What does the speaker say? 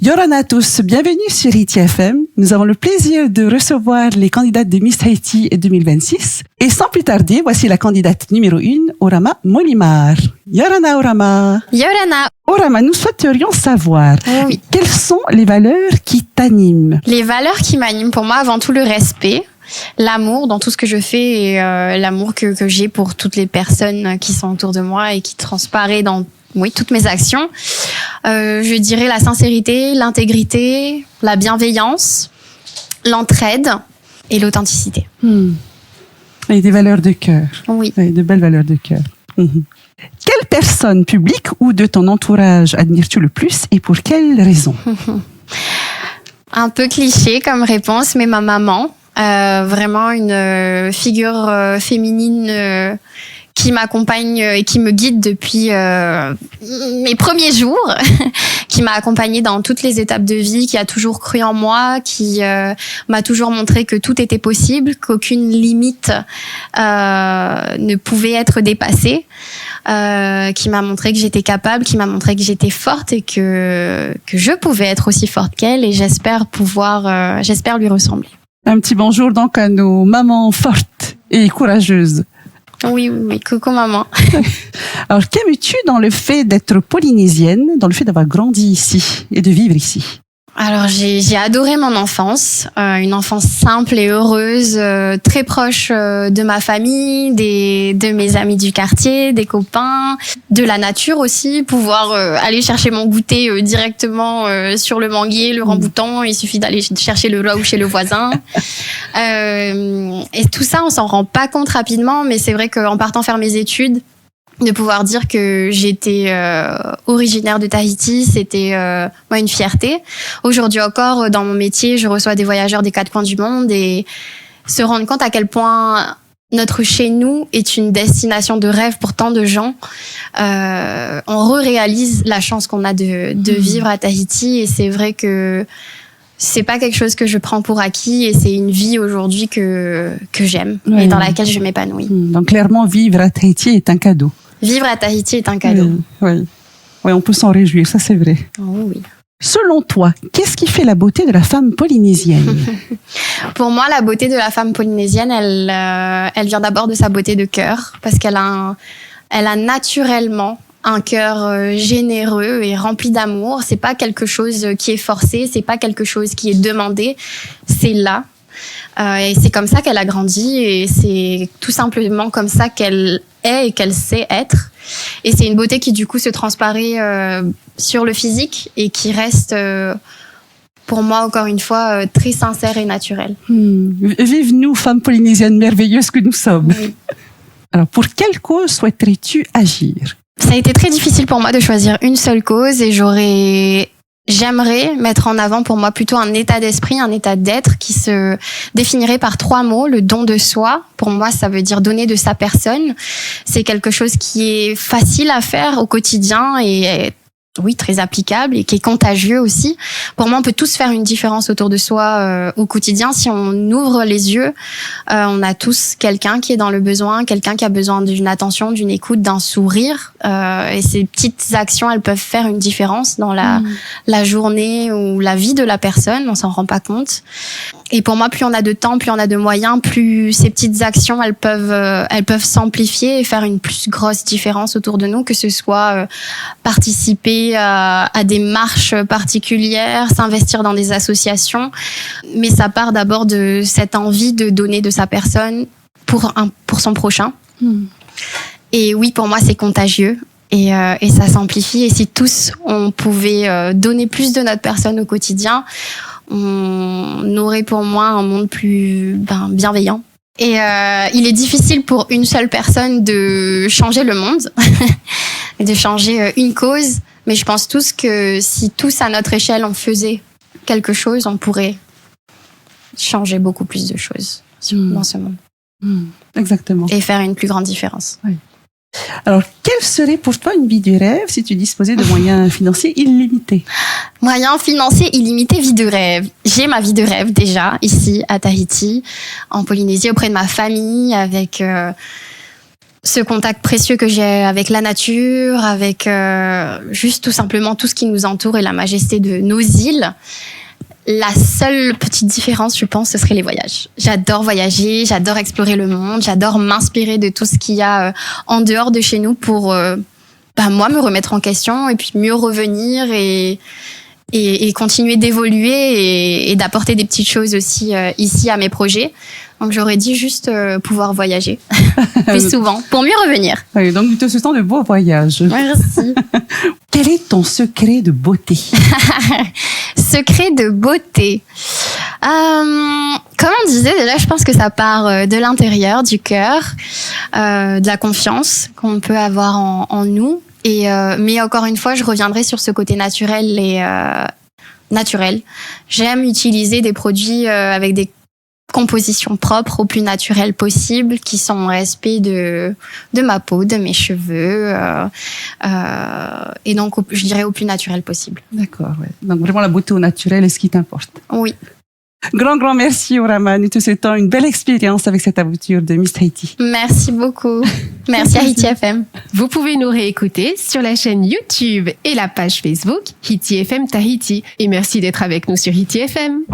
Yorana à tous, bienvenue sur Haïti FM. Nous avons le plaisir de recevoir les candidates de Miss Haïti 2026. Et sans plus tarder, voici la candidate numéro 1, Orama Molimar. Yorana Orama. Yorana. Orama, nous souhaiterions savoir quelles sont les valeurs qui t'animent. Les valeurs qui m'animent pour moi, avant tout le respect, l'amour dans tout ce que je fais et l'amour que j'ai pour toutes les personnes qui sont autour de moi et qui transparaît dans toutes mes actions. Je dirais la sincérité, l'intégrité, la bienveillance, l'entraide et l'authenticité. Et des valeurs de cœur. Oui. Et de belles valeurs de cœur. Quelle personne publique ou de ton entourage admires-tu le plus et pour quelles raisons? Un peu cliché comme réponse, mais ma maman. Vraiment une figure féminine qui m'accompagne et qui me guide depuis mes premiers jours, qui m'a accompagnée dans toutes les étapes de vie, qui a toujours cru en moi, qui m'a toujours montré que tout était possible, qu'aucune limite ne pouvait être dépassée, qui m'a montré que j'étais capable, qui m'a montré que j'étais forte et que je pouvais être aussi forte qu'elle, et j'espère lui ressembler. Un petit bonjour donc à nos mamans fortes et courageuses. Oui, coucou maman. Alors, qu'aimes-tu dans le fait d'être polynésienne, dans le fait d'avoir grandi ici et de vivre ici? Alors, j'ai adoré mon enfance, une enfance simple et heureuse, très proche de ma famille, de mes amis du quartier, des copains, de la nature aussi, pouvoir aller chercher mon goûter directement sur le manguier, le ramboutan, il suffit d'aller chercher le raoult chez le voisin. Et tout ça, on s'en rend pas compte rapidement, mais c'est vrai qu'en partant faire mes études, de pouvoir dire que j'étais originaire de Tahiti, c'était moi une fierté. Aujourd'hui encore, dans mon métier, je reçois des voyageurs des quatre coins du monde et se rendre compte à quel point notre chez nous est une destination de rêve pour tant de gens. On réalise la chance qu'on a de vivre à Tahiti, et c'est vrai que c'est pas quelque chose que je prends pour acquis, et c'est une vie aujourd'hui que j'aime et dans laquelle je m'épanouis. Donc clairement, vivre à Tahiti est un cadeau. Vivre à Tahiti est un cadeau. Oui, on peut s'en réjouir, ça c'est vrai. Oh, oui. Selon toi, qu'est-ce qui fait la beauté de la femme polynésienne? Pour moi, la beauté de la femme polynésienne, elle vient d'abord de sa beauté de cœur, parce qu'elle a naturellement un cœur généreux et rempli d'amour. C'est pas quelque chose qui est forcé, c'est pas quelque chose qui est demandé, c'est là. Et c'est comme ça qu'elle a grandi, et c'est tout simplement comme ça qu'elle est et qu'elle sait être. Et c'est une beauté qui du coup se transparaît sur le physique et qui reste pour moi encore une fois très sincère et naturelle. Vive nous, femmes polynésiennes merveilleuses que nous sommes. Oui. Alors, pour quelle cause souhaiterais-tu agir? Ça a été très difficile pour moi de choisir une seule cause, et j'aimerais mettre en avant pour moi plutôt un état d'esprit, un état d'être qui se définirait par 3 mots. Le don de soi, pour moi, ça veut dire donner de sa personne. C'est quelque chose qui est facile à faire au quotidien et oui, très applicable, et qui est contagieux aussi. Pour moi, on peut tous faire une différence autour de soi au quotidien. Si on ouvre les yeux, on a tous quelqu'un qui est dans le besoin, quelqu'un qui a besoin d'une attention, d'une écoute, d'un sourire. Et ces petites actions, elles peuvent faire une différence dans la journée ou la vie de la personne. On s'en rend pas compte. Et pour moi, plus on a de temps, plus on a de moyens, plus ces petites actions, elles peuvent s'amplifier et faire une plus grosse différence autour de nous, que ce soit participer à des marches particulières, s'investir dans des associations. Mais ça part d'abord de cette envie de donner de sa personne pour son prochain. Et oui, pour moi, c'est contagieux. Et ça s'amplifie. Et si tous, on pouvait donner plus de notre personne au quotidien, on aurait pour moi un monde plus bienveillant. Et il est difficile pour une seule personne de changer le monde, de changer une cause. Mais je pense tous que si tous à notre échelle on faisait quelque chose, on pourrait changer beaucoup plus de choses dans ce monde. Exactement. Et faire une plus grande différence. Oui. Alors, quelle serait pour toi une vie de rêve si tu disposais de moyens financiers illimités? Moyens financiers illimités, vie de rêve. J'ai ma vie de rêve déjà, ici, à Tahiti, en Polynésie, auprès de ma famille, avec ce contact précieux que j'ai avec la nature, avec juste tout simplement tout ce qui nous entoure et la majesté de nos îles. La seule petite différence, je pense, ce serait les voyages. J'adore voyager, j'adore explorer le monde, j'adore m'inspirer de tout ce qu'il y a en dehors de chez nous pour moi me remettre en question et puis mieux revenir et continuer d'évoluer et d'apporter des petites choses aussi ici à mes projets. Donc j'aurais dit juste pouvoir voyager plus souvent pour mieux revenir. Oui, donc tu te souhaites de beaux voyages. Merci. Quel est ton secret de beauté? Secret de beauté. Comme on disait, déjà, je pense que ça part de l'intérieur, du cœur, de la confiance qu'on peut avoir en nous. Mais encore une fois, je reviendrai sur ce côté naturel naturel. J'aime utiliser des produits avec des compositions propres au plus naturel possible, qui sont en respect de ma peau, de mes cheveux, et donc je dirais au plus naturel possible. D'accord, ouais. Donc vraiment la beauté au naturel est ce qui t'importe. Oui. Grand merci Orama, nous te souhaitons une belle expérience avec cette aventure de Miss Tahiti. Merci beaucoup. Merci à Hiti FM. Vous pouvez nous réécouter sur la chaîne YouTube et la page Facebook Hiti FM Tahiti. Et merci d'être avec nous sur Hiti FM.